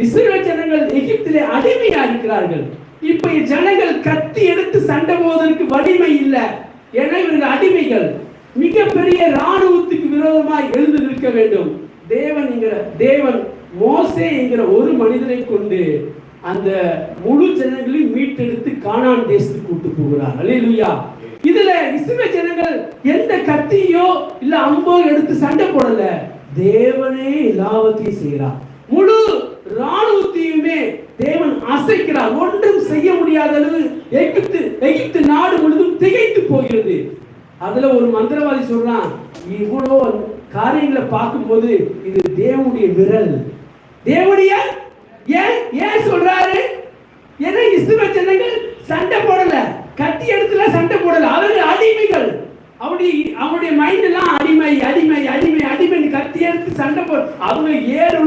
இஸ்ரவேல் ஜனங்கள் எகிப்திலே அடிமையா இருக்கிறார்கள். இப்ப ஜனங்கள் கத்தி எடுத்து சண்டை போவதற்கு வலிமை இல்லை. ஏன்னா இவர்கள் அடிமைகள். மிகப்பெரிய ராணுவத்துக்கு விரோதமாய் எழுந்து நிற்க வேண்டும். தேவன் மோசே என்கிற ஒரு மனிதனை கொண்டு அந்த முழு ஜனங்களையும் மீட்டெடுத்து கானான் தேசத்துக்கு கூட்டு போகிறார். அல்லேலூயா. இதுல இஸ்ரவேல் ஜனங்கள் எந்த கத்தியோ இல்ல அம்போ எடுத்து சண்டை போடல. தேவனே எல்லாவற்றையும் செய்கிறார். முழு ராணுவத்தையுமே தேவன் அசைக்கிறார். ஒன்றும் செய்ய முடியாத அளவு எகிப்து நாடு முழுதும் திகைத்து போகிறது. அதுல ஒரு மந்திரவாதி சொல்றான், இவ்வளோ காரியங்களை பார்க்கும்போது இது தேவனுடைய விரல். தேவனுடைய ஏன் சொல்றாரு? ஏன்னா இஸ்ரவேல் ஜனங்கள் சண்டை போடல, கத்தி எடுத்துல சண்டை போடல. அவர்கள் அடிமைகள். அவருடைய மைண்ட் எல்லாம் அடிமை அடிமை அடிமை அடிமை. கத்தி எடுத்து சண்டை போட அவங்க 7